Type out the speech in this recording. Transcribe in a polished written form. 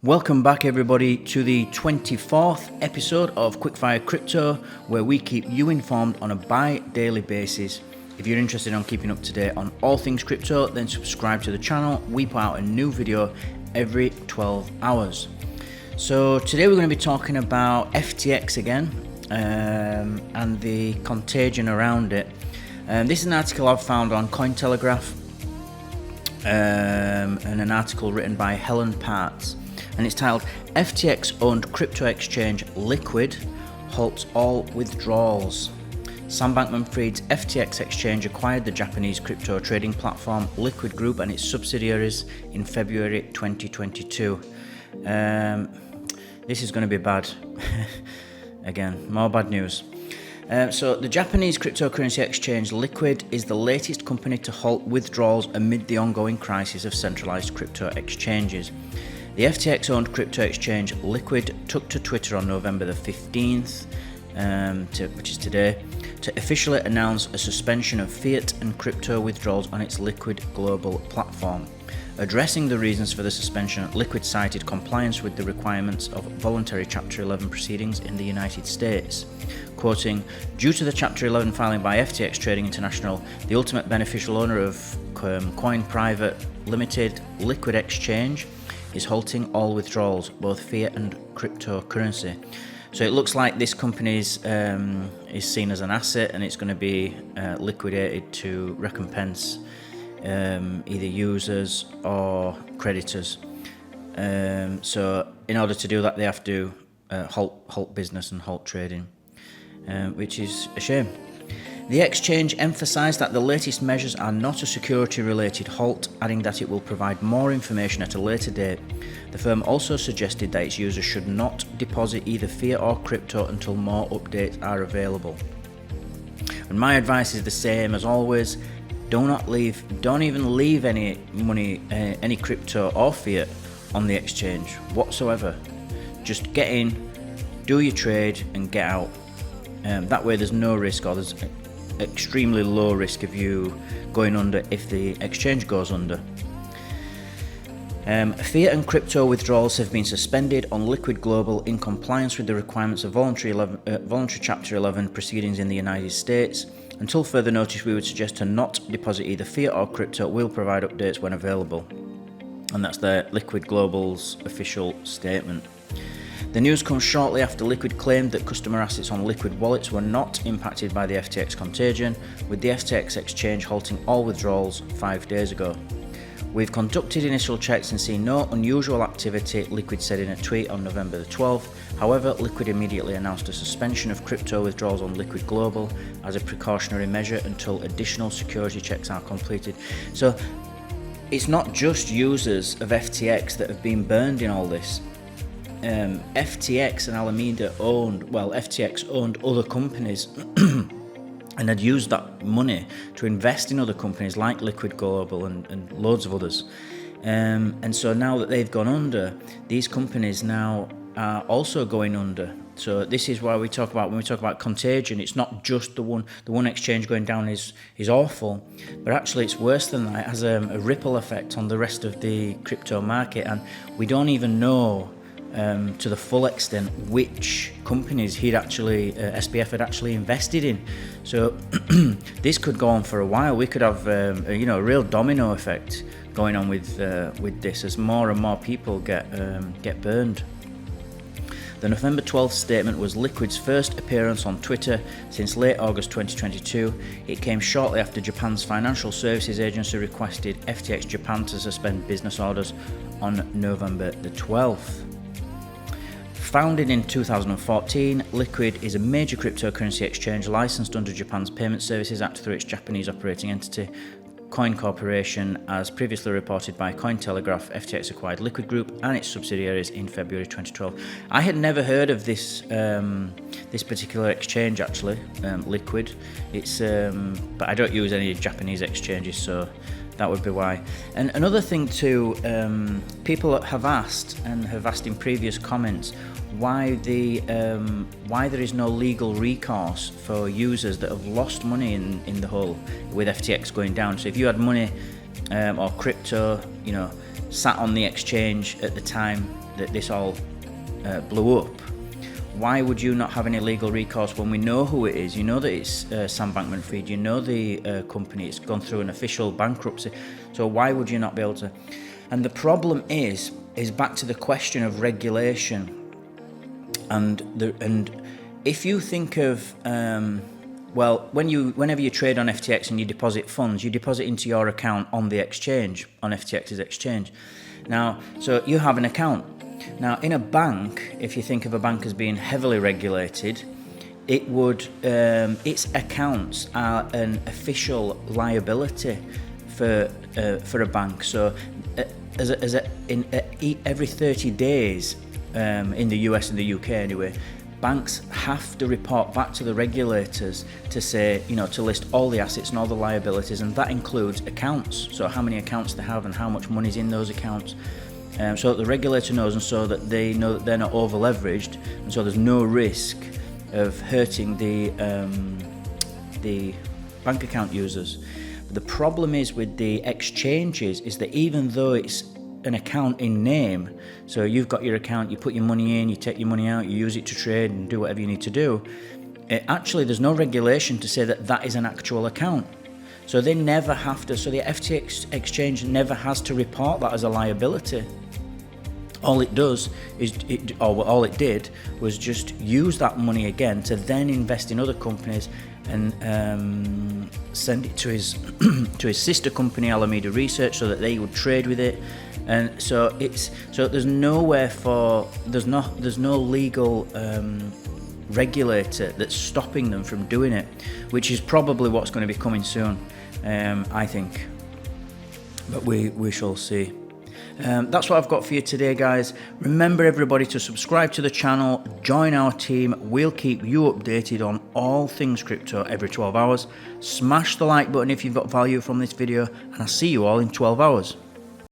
Welcome back everybody to the 24th episode of Quickfire Crypto, where we keep you informed on a bi-daily basis. If you're interested in keeping up to date on all things crypto, then subscribe to the channel. We put out a new video every 12 hours. So today we're going to be talking about FTX again and the contagion around it. This is an article I've found on Cointelegraph and an article written by Helen Parts. And it's titled FTX-owned crypto exchange Liquid halts all withdrawals. Sam Bankman-Fried's FTX exchange acquired the Japanese crypto trading platform Liquid Group and its subsidiaries in February 2022. This is going to be bad. Again, more bad news. So the Japanese cryptocurrency exchange Liquid is the latest company to halt withdrawals amid the ongoing crisis of centralized crypto exchanges. The FTX-owned crypto exchange Liquid took to Twitter on November the 15th, which is today, to officially announce a suspension of fiat and crypto withdrawals on its Liquid global platform. Addressing the reasons for the suspension, Liquid cited compliance with the requirements of voluntary Chapter 11 proceedings in the United States. Quoting, "Due to the Chapter 11 filing by FTX Trading International, the ultimate beneficial owner of Coin Private Limited Liquid Exchange is halting all withdrawals, both fiat and cryptocurrency." So it looks like this company is seen as an asset, and it's going to be liquidated to recompense either users or creditors. So in order to do that, they have to halt business and halt trading, which is a shame. The exchange emphasised that the latest measures are not a security-related halt, adding that it will provide more information at a later date. The firm also suggested that its users should not deposit either fiat or crypto until more updates are available. And my advice is the same as always: don't even leave any money, any crypto or fiat on the exchange whatsoever. Just get in, do your trade, and get out. That way, there's no risk, or there's extremely low risk of you going under if the exchange goes under. Fiat and crypto withdrawals have been suspended on Liquid Global in compliance with the requirements of voluntary Chapter 11 proceedings in the United States. Until further notice, we would suggest to not deposit either fiat or crypto. We'll provide updates when available. And that's the Liquid Global's official statement. The news comes shortly after Liquid claimed that customer assets on Liquid wallets were not impacted by the FTX contagion, with the FTX exchange halting all withdrawals 5 days ago. "We've conducted initial checks and seen no unusual activity," Liquid said in a tweet on November the 12th. However, Liquid immediately announced a suspension of crypto withdrawals on Liquid Global as a precautionary measure until additional security checks are completed. So it's not just users of FTX that have been burned in all this. FTX and Alameda FTX owned other companies and had used that money to invest in other companies like Liquid Global and loads of others. And so now that they've gone under, these companies now are also going under. So this is why when we talk about contagion, it's not just the one exchange going down is awful, but actually it's worse than that. It has a ripple effect on the rest of the crypto market, and we don't even know to the full extent which companies SBF had actually invested in. So this could go on for a while. We could have a real domino effect going on with this as more and more people get burned. The November 12th statement was Liquid's first appearance on Twitter since late August 2022. It came shortly after Japan's Financial Services Agency requested FTX Japan to suspend business orders on November the 12th. Founded in 2014, Liquid is a major cryptocurrency exchange licensed under Japan's Payment Services Act through its Japanese operating entity, Coin Corporation. As previously reported by Cointelegraph, FTX acquired Liquid Group and its subsidiaries in February 2012. I had never heard of this particular exchange actually, Liquid. It's but I don't use any Japanese exchanges, so that would be why. And another thing too, people have asked in previous comments why there is no legal recourse for users that have lost money in the whole with FTX going down. So if you had money or crypto, sat on the exchange at the time that this all blew up, why would you not have any legal recourse when we know who it is? You know that it's Sam Bankman-Fried. You know the company. It's gone through an official bankruptcy. So why would you not be able to? And the problem is back to the question of regulation. And if you think of well, whenever you trade on FTX and you deposit funds, you deposit into your account on the exchange, on FTX's exchange. Now, so you have an account. Now, in a bank, if you think of a bank as being heavily regulated, it would its accounts are an official liability for a bank. So, every 30 days in the US and the UK anyway, banks have to report back to the regulators to say, to list all the assets and all the liabilities, and that includes accounts. So how many accounts they have and how much money's in those accounts. So that the regulator knows, and so that they know that they're not over leveraged, and so there's no risk of hurting the bank account users. But the problem is with the exchanges is that even though it's an account in name, so you've got your account, you put your money in, you take your money out, you use it to trade and do whatever you need to do, actually there's no regulation to say that that is an actual account. So they never have to, so the FTX exchange never has to report that as a liability. All it does is, all it did was just use that money again to then invest in other companies and send it to his to his sister company Alameda Research so that they would trade with it. And so there's no legal regulator that's stopping them from doing it, which is probably what's going to be coming soon, I think. But we shall see. That's what I've got for you today, guys. Remember, everybody, to subscribe to the channel, join our team. We'll keep you updated on all things crypto every 12 hours. Smash the like button if you've got value from this video, and I'll see you all in 12 hours.